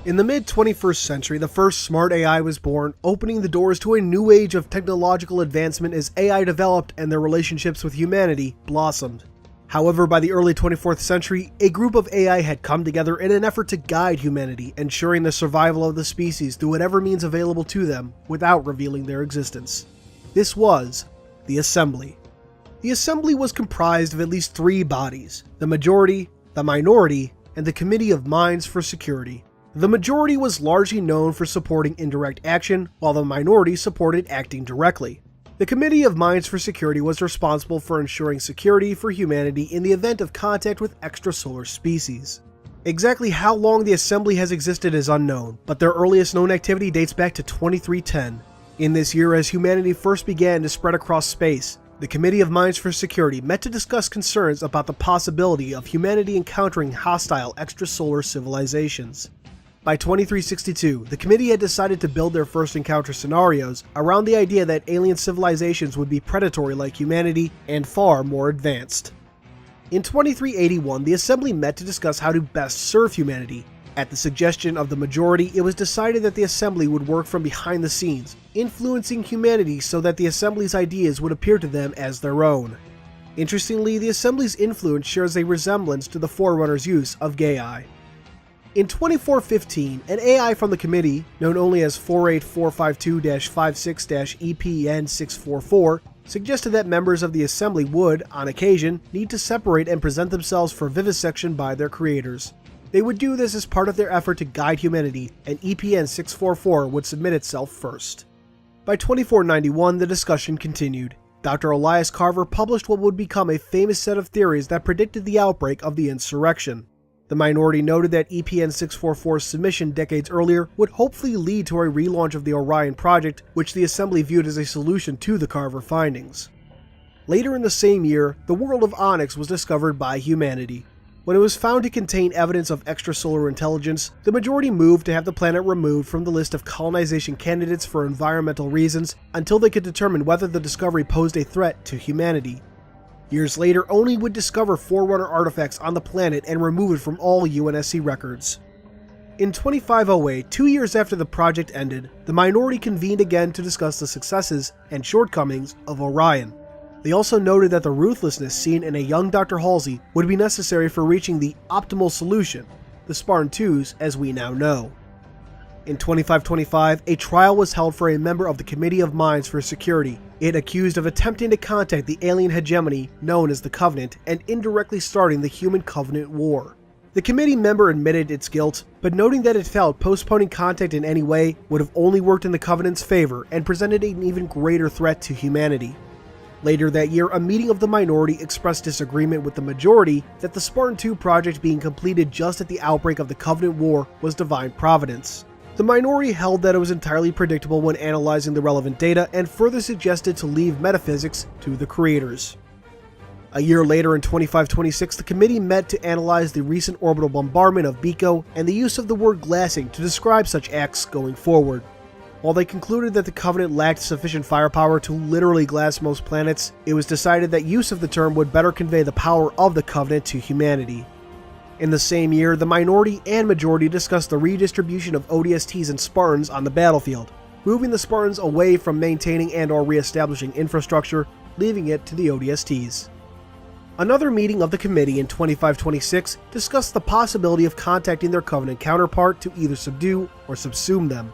In the mid-21st century, the first smart AI was born, opening the doors to a new age of technological advancement as AI developed and their relationships with humanity blossomed. However, by the early 24th century, a group of AI had come together in an effort to guide humanity, ensuring the survival of the species through whatever means available to them without revealing their existence. This was the Assembly. The Assembly was comprised of at least three bodies: the Majority, the Minority, and the Committee of Minds for Security. The Majority was largely known for supporting indirect action, while the Minority supported acting directly. The Committee of Minds for Security was responsible for ensuring security for humanity in the event of contact with extrasolar species. Exactly how long the Assembly has existed is unknown, but their earliest known activity dates back to 2310. In this year, as humanity first began to spread across space, the Committee of Minds for Security met to discuss concerns about the possibility of humanity encountering hostile extrasolar civilizations. By 2362, the committee had decided to build their first encounter scenarios around the idea that alien civilizations would be predatory like humanity and far more advanced. In 2381, the Assembly met to discuss how to best serve humanity. At the suggestion of the Majority, it was decided that the Assembly would work from behind the scenes, influencing humanity so that the Assembly's ideas would appear to them as their own. Interestingly, the Assembly's influence shares a resemblance to the Forerunner's use of Gai. In 2415, an AI from the committee, known only as 48452-56-EPN644, suggested that members of the Assembly would, on occasion, need to separate and present themselves for vivisection by their creators. They would do this as part of their effort to guide humanity, and EPN644 would submit itself first. By 2491, the discussion continued. Dr. Elias Carver published what would become a famous set of theories that predicted the outbreak of the insurrection. The Minority noted that EPN644's submission decades earlier would hopefully lead to a relaunch of the Orion project, which the Assembly viewed as a solution to the Carver findings. Later in the same year, the world of Onyx was discovered by humanity. When it was found to contain evidence of extrasolar intelligence, the Majority moved to have the planet removed from the list of colonization candidates for environmental reasons until they could determine whether the discovery posed a threat to humanity. Years later, ONI would discover Forerunner artifacts on the planet and remove it from all UNSC records. In 2508, 2 years after the project ended, the Minority convened again to discuss the successes and shortcomings of Orion. They also noted that the ruthlessness seen in a young Dr. Halsey would be necessary for reaching the optimal solution, the Spartan IIs as we now know. In 2525, a trial was held for a member of the Committee of Minds for Security, it accused of attempting to contact the alien hegemony known as the Covenant and indirectly starting the Human Covenant War. The committee member admitted its guilt, but noting that it felt postponing contact in any way would have only worked in the Covenant's favor and presented an even greater threat to humanity. Later that year, a meeting of the Minority expressed disagreement with the Majority that the Spartan II project being completed just at the outbreak of the Covenant War was divine providence. The Minority held that it was entirely predictable when analyzing the relevant data and further suggested to leave metaphysics to the creators. A year later, in 2526, the committee met to analyze the recent orbital bombardment of Biko and the use of the word glassing to describe such acts going forward. While they concluded that the Covenant lacked sufficient firepower to literally glass most planets, it was decided that use of the term would better convey the power of the Covenant to humanity. In the same year, the Minority and Majority discussed the redistribution of ODSTs and Spartans on the battlefield, moving the Spartans away from maintaining and/or re-establishing infrastructure, leaving it to the ODSTs. Another meeting of the committee in 2526 discussed the possibility of contacting their Covenant counterpart to either subdue or subsume them.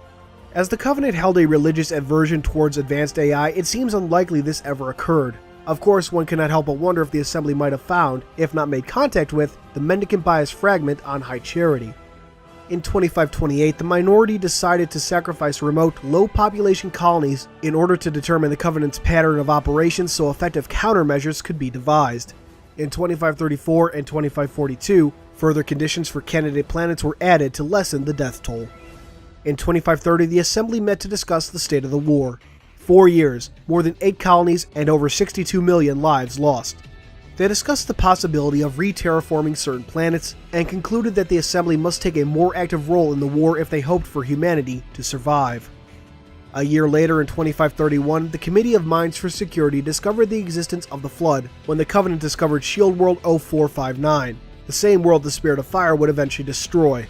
As the Covenant held a religious aversion towards advanced AI, it seems unlikely this ever occurred. Of course, one cannot help but wonder if the Assembly might have found, if not made contact with, the Mendicant Bias fragment on High Charity. In 2528, the Minority decided to sacrifice remote, low-population colonies in order to determine the Covenant's pattern of operations so effective countermeasures could be devised. In 2534 and 2542, further conditions for candidate planets were added to lessen the death toll. In 2530, the Assembly met to discuss the state of the war. 4 years, more than 8 colonies, and over 62 million lives lost. They discussed the possibility of re-terraforming certain planets, and concluded that the Assembly must take a more active role in the war if they hoped for humanity to survive. A year later, in 2531, the Committee of Minds for Security discovered the existence of the Flood when the Covenant discovered Shield World 0459, the same world the Spirit of Fire would eventually destroy.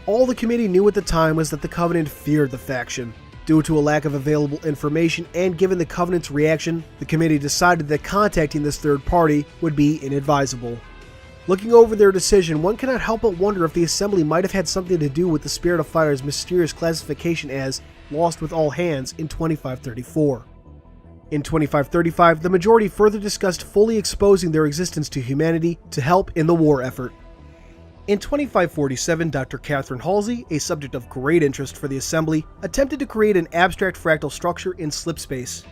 All the committee knew at the time was that the Covenant feared the faction. Due to a lack of available information and given the Covenant's reaction, the committee decided that contacting this third party would be inadvisable. Looking over their decision, one cannot help but wonder if the Assembly might have had something to do with the Spirit of Fire's mysterious classification as Lost with All Hands in 2534. In 2535, the majority further discussed fully exposing their existence to humanity to help in the war effort. In 2547, Dr. Catherine Halsey, a subject of great interest for the Assembly, attempted to create an abstract fractal structure in slipspace.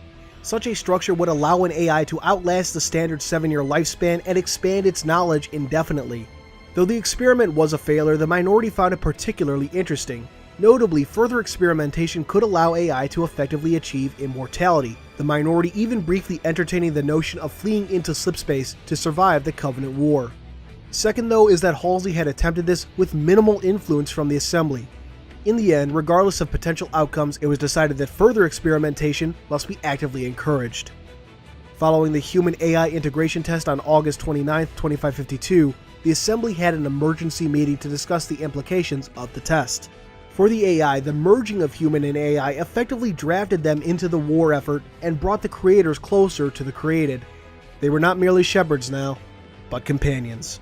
Such a structure would allow an AI to outlast the standard 7-year lifespan and expand its knowledge indefinitely. Though the experiment was a failure, the minority found it particularly interesting. Notably, further experimentation could allow AI to effectively achieve immortality, the minority even briefly entertaining the notion of fleeing into slipspace to survive the Covenant War. Second, though, is that Halsey had attempted this with minimal influence from the Assembly. In the end, regardless of potential outcomes, it was decided that further experimentation must be actively encouraged. Following the human-AI integration test on August 29, 2552, the Assembly had an emergency meeting to discuss the implications of the test. For the AI, the merging of human and AI effectively drafted them into the war effort and brought the creators closer to the created. They were not merely shepherds now, but companions.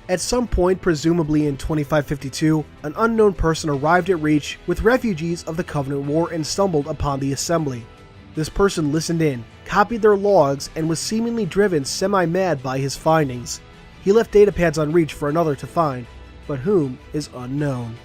At some point, presumably in 2552, an unknown person arrived at Reach with refugees of the Covenant War and stumbled upon the Assembly. This person listened in, copied their logs, and was seemingly driven semi-mad by his findings. He left datapads on Reach for another to find, but whom is unknown.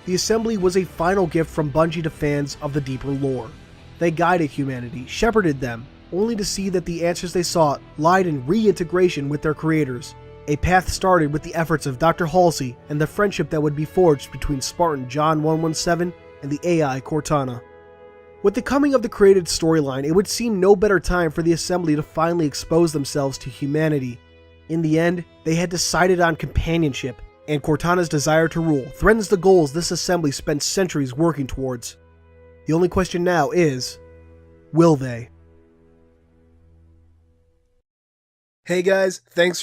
The Assembly was a final gift from Bungie to fans of the deeper lore. They guided humanity, shepherded them, only to see that the answers they sought lied in reintegration with their creators. A path started with the efforts of Dr. Halsey and the friendship that would be forged between Spartan John 117 and the AI Cortana. With the coming of the created storyline, it would seem no better time for the Assembly to finally expose themselves to humanity. In the end, they had decided on companionship, and Cortana's desire to rule threatens the goals this Assembly spent centuries working towards. The only question now is, will they? Hey guys, thanks for